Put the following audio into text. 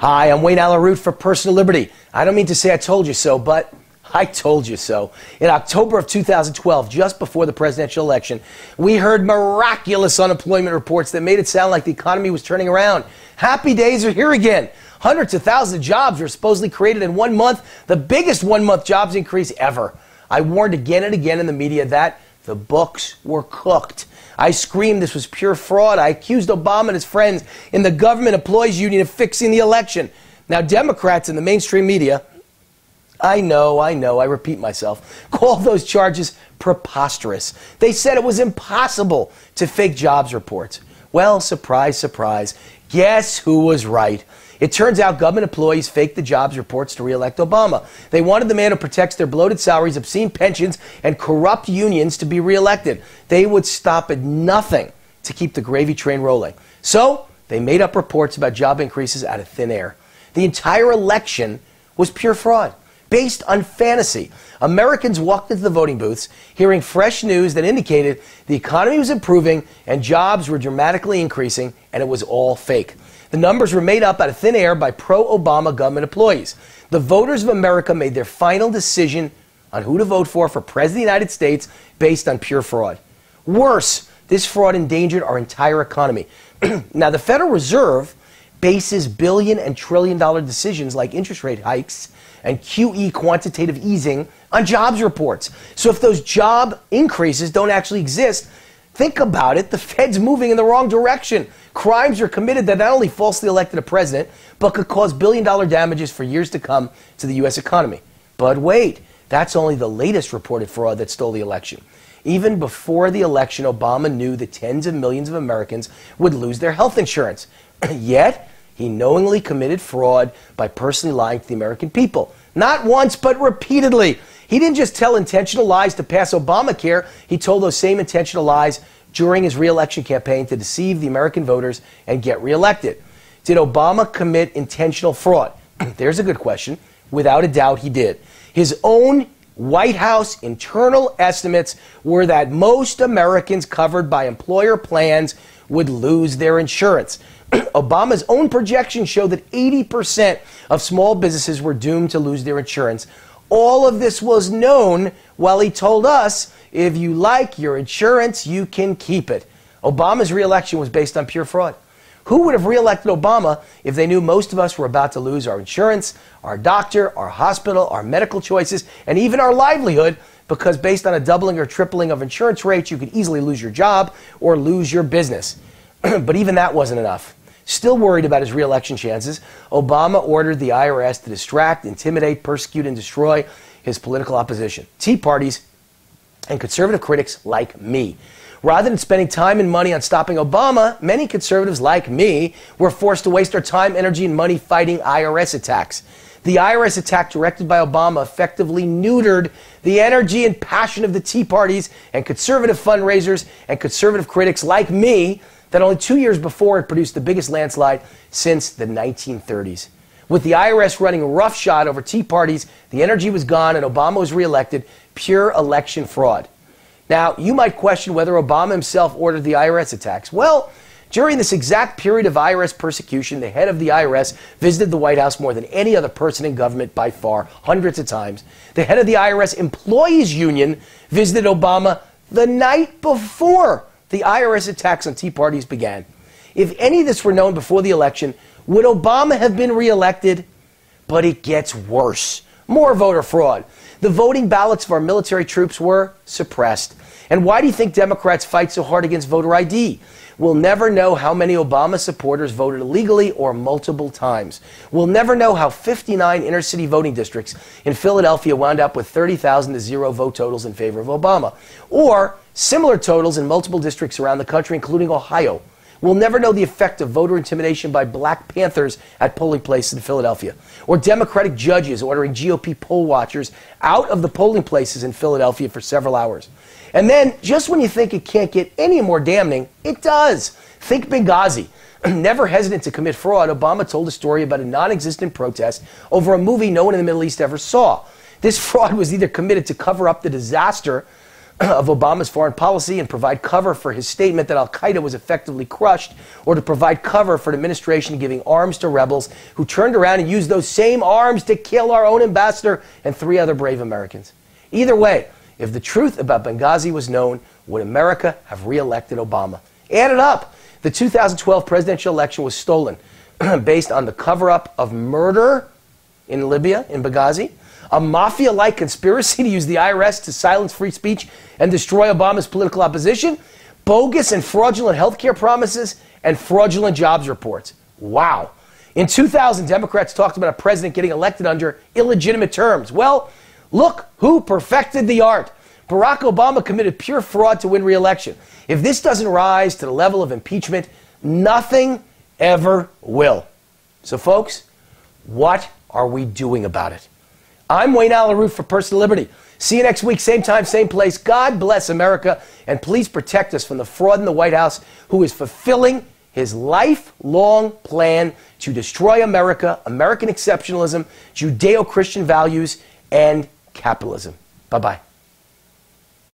Hi, I'm Wayne Allyn Root for Personal Liberty. I don't mean to say I told you so, but I told you so. In October of 2012, just before the presidential election, we heard miraculous unemployment reports that made it sound like the economy was turning around. Happy days are here again. Hundreds of thousands of jobs were supposedly created in 1 month, the biggest one-month jobs increase ever. I warned again and again in the media that the books were cooked. I screamed this was pure fraud. I accused Obama and his friends in the government employees union of fixing the election. Now, Democrats in the mainstream media, I know, I repeat myself, called those charges preposterous. They said it was impossible to fake jobs reports. Well, surprise, surprise, guess who was right? It turns out government employees faked the jobs reports to re-elect Obama. They wanted the man who protects their bloated salaries, obscene pensions, and corrupt unions to be re-elected. They would stop at nothing to keep the gravy train rolling. So they made up reports about job increases out of thin air. The entire election was pure fraud, based on fantasy. Americans walked into the voting booths hearing fresh news that indicated the economy was improving and jobs were dramatically increasing, and it was all fake. The numbers were made up out of thin air by pro-Obama government employees. The voters of America made their final decision on who to vote for President of the United States based on pure fraud. Worse, this fraud endangered our entire economy. Now, the Federal Reserve bases billion and trillion dollar decisions like interest rate hikes and QE, quantitative easing, on jobs reports. So if those job increases don't actually exist, think about it, the Fed's moving in the wrong direction. Crimes are committed that not only falsely elected a president, but could cause billion-dollar damages for years to come to the U.S. economy. But wait, that's only the latest reported fraud that stole the election. Even before the election, Obama knew that tens of millions of Americans would lose their health insurance. Yet, he knowingly committed fraud by personally lying to the American people. Not once, but repeatedly. He didn't just tell intentional lies to pass Obamacare. He told those same intentional lies during his re-election campaign to deceive the American voters and get re-elected. Did Obama commit intentional fraud? There's a good question. Without a doubt, he did. His own White House internal estimates were that most Americans covered by employer plans would lose their insurance. Obama's own projections show that 80% of small businesses were doomed to lose their insurance. All of this was known while he told us, if you like your insurance, you can keep it. Obama's re-election was based on pure fraud. Who would have re-elected Obama if they knew most of us were about to lose our insurance, our doctor, our hospital, our medical choices, and even our livelihood? Because based on a doubling or tripling of insurance rates, you could easily lose your job or lose your business. But even that wasn't enough. Still worried about his re-election chances, Obama ordered the IRS to distract, intimidate, persecute, and destroy his political opposition, Tea Parties, and conservative critics like me. Rather than spending time and money on stopping Obama, many conservatives like me were forced to waste our time, energy, and money fighting IRS attacks. The IRS attack directed by Obama effectively neutered the energy and passion of the Tea Parties and conservative fundraisers and conservative critics like me that only 2 years before it produced the biggest landslide since the 1930s. With the IRS running roughshod over Tea Parties, the energy was gone and Obama was reelected. Pure election fraud. Now, you might question whether Obama himself ordered the IRS attacks. Well, during this exact period of IRS persecution, the head of the IRS visited the White House more than any other person in government by far, hundreds of times. The head of the IRS Employees Union visited Obama the night before the IRS attacks on Tea Parties began. If any of this were known before the election, would Obama have been reelected? But it gets worse. More voter fraud. The voting ballots of our military troops were suppressed. And why do you think Democrats fight so hard against voter ID? We'll never know how many Obama supporters voted illegally or multiple times. We'll never know how 59 inner-city voting districts in Philadelphia wound up with 30,000 to 0 vote totals in favor of Obama. Or similar totals in multiple districts around the country, including Ohio. We'll never know the effect of voter intimidation by Black Panthers at polling places in Philadelphia, or Democratic judges ordering GOP poll watchers out of the polling places in Philadelphia for several hours. And then, just when you think it can't get any more damning, it does. Think Benghazi. Never hesitant to commit fraud, Obama told a story about a non-existent protest over a movie no one in the Middle East ever saw. This fraud was either committed to cover up the disaster of Obama's foreign policy and provide cover for his statement that al-Qaeda was effectively crushed, or to provide cover for an administration giving arms to rebels who turned around and used those same arms to kill our own ambassador and 3 other brave Americans. Either way, if the truth about Benghazi was known, would America have re-elected Obama? Add it up. The 2012 presidential election was stolen based on the cover-up of murder in Libya, in Benghazi, a mafia-like conspiracy to use the IRS to silence free speech and destroy Obama's political opposition, bogus and fraudulent healthcare promises, and fraudulent jobs reports. Wow. In 2000, Democrats talked about a president getting elected under illegitimate terms. Well, look who perfected the art. Barack Obama committed pure fraud to win re-election. If this doesn't rise to the level of impeachment, nothing ever will. So, folks, what are we doing about it? I'm Wayne Allyn Root for Personal Liberty. See you next week, same time, same place. God bless America, and please protect us from the fraud in the White House who is fulfilling his lifelong plan to destroy America, American exceptionalism, Judeo-Christian values, and capitalism. Bye-bye.